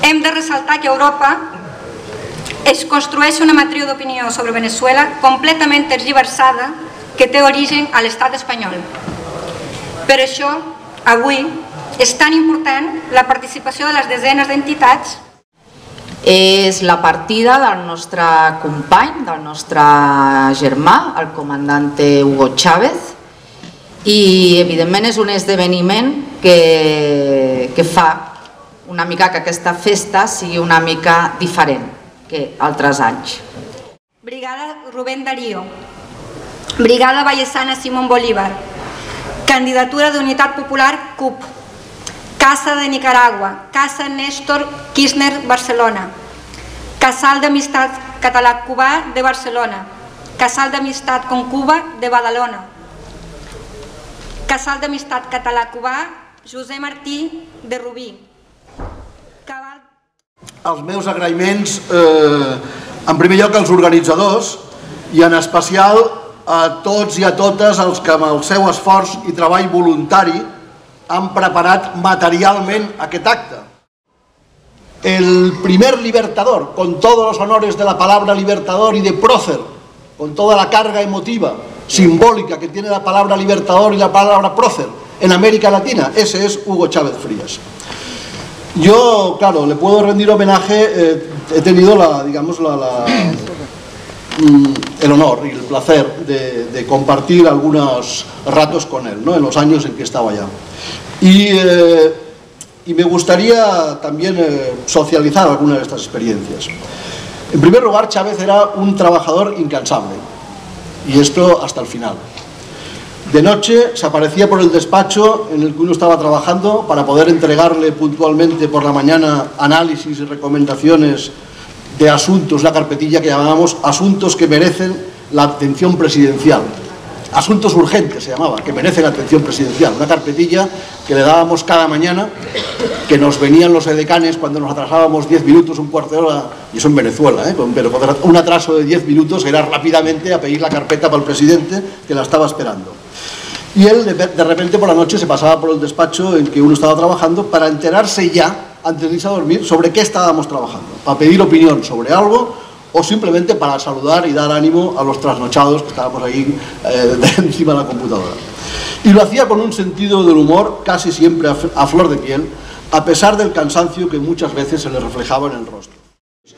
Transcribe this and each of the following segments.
Hem de ressaltar que a Europa es construeix una matriu d'opinió sobre Venezuela completament tergiversada que té origen a l'estat espanyol. Per això, avui, és tan important la participació de les desenes d'entitats. És la partida del nostre company, del nostre germà, el comandante Hugo Chávez, i evidentment és un esdeveniment que fa una mica que aquesta festa sigui una mica diferent que altres anys. Brigada Rubén Darío, Brigada Vallesana Simón Bolívar, Candidatura de Unitat Popular CUP, Casa de Nicaragua, Casa Néstor Kirchner Barcelona, Casal d'Amistat Català-Cubà de Barcelona, Casal d'Amistat con Cuba de Badalona, Casal d'Amistat Català-Cubà José Martí de Rubí. Els meus agraïments, en primer lloc als organitzadors i en especial a tots i a totes els que amb el seu esforç i treball voluntari han preparat materialment aquest acte. El primer libertador, con todos los honores de la palabra libertador y de prócer, con toda la carga emotiva, simbólica que tiene la palabra libertador y la palabra prócer en América Latina, ese es Hugo Chávez Frías. Yo, claro, le puedo rendir homenaje, he tenido el honor y el placer de compartir algunos ratos con él, ¿no?, en los años en que estaba allá. Y me gustaría también socializar algunas de estas experiencias. En primer lugar, Chávez era un trabajador incansable, y esto hasta el final. De noche se aparecía por el despacho en el que uno estaba trabajando para poder entregarle puntualmente por la mañana análisis y recomendaciones de asuntos, una carpetilla que llamábamos asuntos que merecen la atención presidencial. Asuntos urgentes se llamaba, que merecen la atención presidencial. Una carpetilla que le dábamos cada mañana, que nos venían los edecanes cuando nos atrasábamos 10 minutos, un cuarto de hora, y eso en Venezuela, pero con un atraso de 10 minutos era rápidamente a pedir la carpeta para el presidente que la estaba esperando. Y él de repente por la noche se pasaba por el despacho en que uno estaba trabajando para enterarse ya, antes de irse a dormir, sobre qué estábamos trabajando, para pedir opinión sobre algo o simplemente para saludar y dar ánimo a los trasnochados que estábamos ahí encima de la computadora. Y lo hacía con un sentido del humor casi siempre a flor de piel, a pesar del cansancio que muchas veces se le reflejaba en el rostro.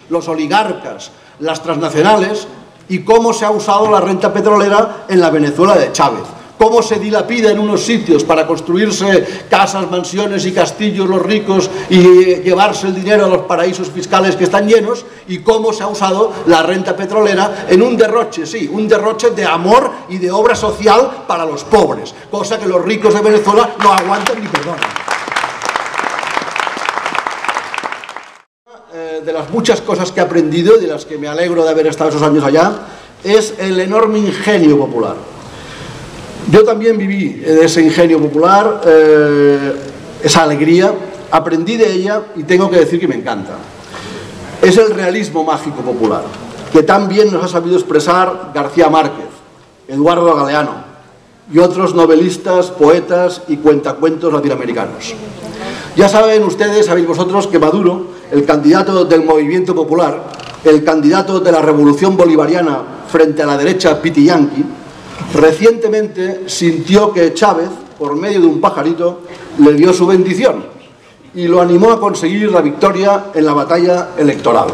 Los oligarcas, las transnacionales y cómo se ha usado la renta petrolera en la Venezuela de Chávez. Cómo se dilapida en unos sitios para construirse casas, mansiones y castillos los ricos y llevarse el dinero a los paraísos fiscales que están llenos, y cómo se ha usado la renta petrolera en un derroche, sí, un derroche de amor y de obra social para los pobres, cosa que los ricos de Venezuela no aguantan ni perdonan. De las muchas cosas que he aprendido y de las que me alegro de haber estado esos años allá es el enorme ingenio popular. Yo también viví de ese ingenio popular, esa alegría, aprendí de ella y tengo que decir que me encanta. Es el realismo mágico popular, que tan bien nos ha sabido expresar García Márquez, Eduardo Galeano y otros novelistas, poetas y cuentacuentos latinoamericanos. Ya saben ustedes, sabéis vosotros, que Maduro, el candidato del movimiento popular, el candidato de la revolución bolivariana frente a la derecha pitiyanqui, recientemente sintió que Chávez, por medio de un pajarito, le dio su bendición y lo animó a conseguir la victoria en la batalla electoral.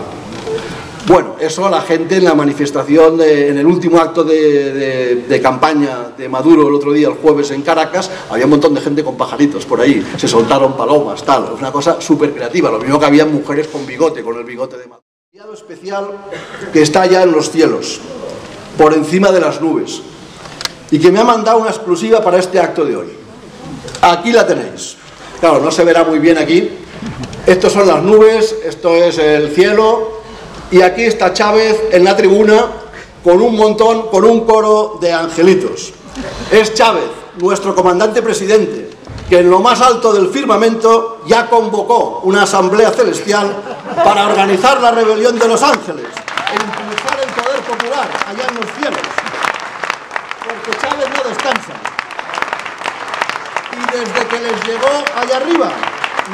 Bueno, eso la gente en la manifestación, en el último acto de campaña de Maduro el otro día, el jueves en Caracas, había un montón de gente con pajaritos por ahí, se soltaron palomas, tal, es una cosa súper creativa. Lo mismo que había mujeres con bigote, con el bigote de Maduro. Un enviado especial que está allá en los cielos, por encima de las nubes, y que me ha mandado una exclusiva para este acto de hoy. Aquí la tenéis. Claro, no se verá muy bien aquí. Estos son las nubes, esto es el cielo, y aquí está Chávez en la tribuna con un montón, con un coro de angelitos. Es Chávez, nuestro comandante presidente, que en lo más alto del firmamento ya convocó una asamblea celestial para organizar la rebelión de los ángeles e impulsar el poder popular allá en los cielos. Porque Chávez no descansa. Y desde que les llegó allá arriba,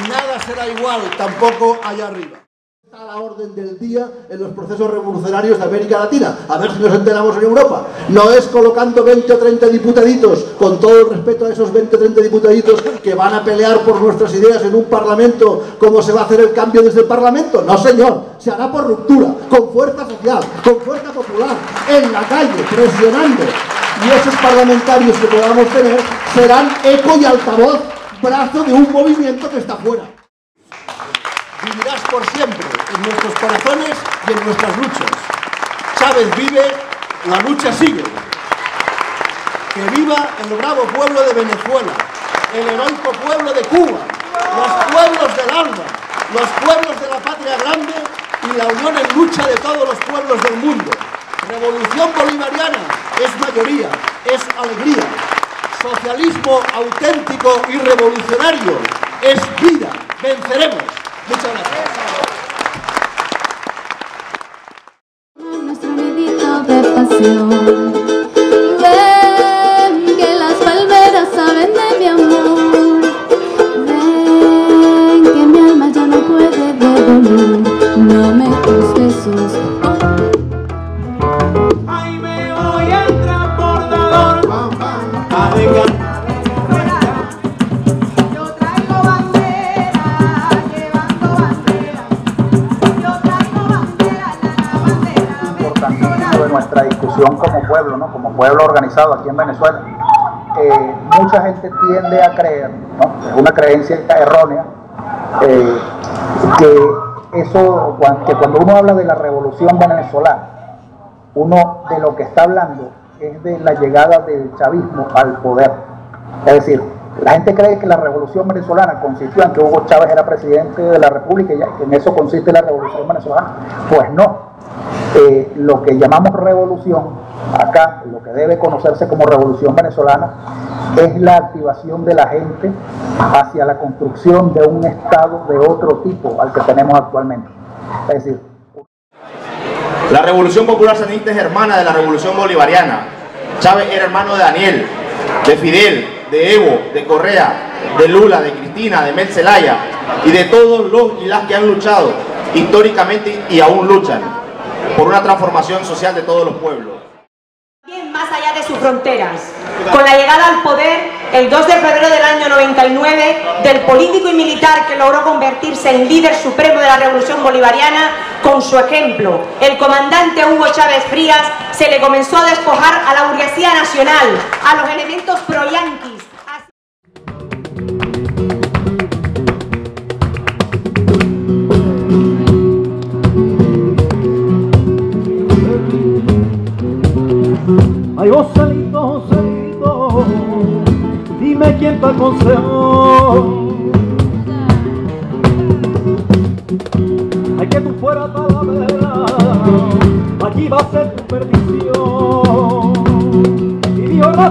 nada será igual tampoco allá arriba. Está a la orden del día en los procesos revolucionarios de América Latina. A ver si nos enteramos en Europa. No es colocando 20 o 30 diputaditos, con todo el respeto a esos 20 o 30 diputaditos que van a pelear por nuestras ideas en un parlamento, como se va a hacer el cambio desde el parlamento. No, señor, se hará por ruptura, con fuerza social, con fuerza popular, en la calle, presionando. Y esos parlamentarios que podamos tener serán eco y altavoz, brazo de un movimiento que está fuera. Vivirás por siempre en nuestros corazones y en nuestras luchas. Chávez vive, la lucha sigue. Que viva el bravo pueblo de Venezuela, el heroico pueblo de Cuba, los pueblos del ALBA, los pueblos de la patria grande y la unión en lucha de todos los pueblos del mundo. Revolución bolivariana es mayoría, es alegría. Socialismo auténtico y revolucionario es vida. Venceremos. Muchas gracias. Nuestro nidito de pasión. Ven que las palmeras saben de mi amor. Ven que mi alma ya no puede de dolor. No me tus besos. Ahí me voy el transportador a dejar. De nuestra discusión como pueblo, ¿no? Como pueblo organizado aquí en Venezuela. Mucha gente tiende a creer, ¿no? Es una creencia errónea, que cuando uno habla de la revolución venezolana, uno de lo que está hablando es de la llegada del chavismo al poder. Es decir, la gente cree que la revolución venezolana consistió en que Hugo Chávez era presidente de la República y ya, que en eso consiste la revolución venezolana. Pues no. Lo que llamamos revolución, acá, lo que debe conocerse como revolución venezolana, es la activación de la gente hacia la construcción de un Estado de otro tipo al que tenemos actualmente. Es decir, la Revolución Popular Sandinista es hermana de la Revolución Bolivariana. Chávez era hermano de Daniel, de Fidel, de Evo, de Correa, de Lula, de Cristina, de Mel Zelaya y de todos los y las que han luchado históricamente y aún luchan por una transformación social de todos los pueblos. Bien más allá de sus fronteras. Con la llegada al poder, el 2 de febrero del año 99, del político y militar que logró convertirse en líder supremo de la revolución bolivariana, con su ejemplo, el comandante Hugo Chávez Frías, se le comenzó a despojar a la burguesía nacional, a los elementos pro-yanquis. Ay, Joselito, Joselito, dime quién te aconsejó. Ay, que tú fueras Talavera, allí va a ser tu perdición. Y Dios la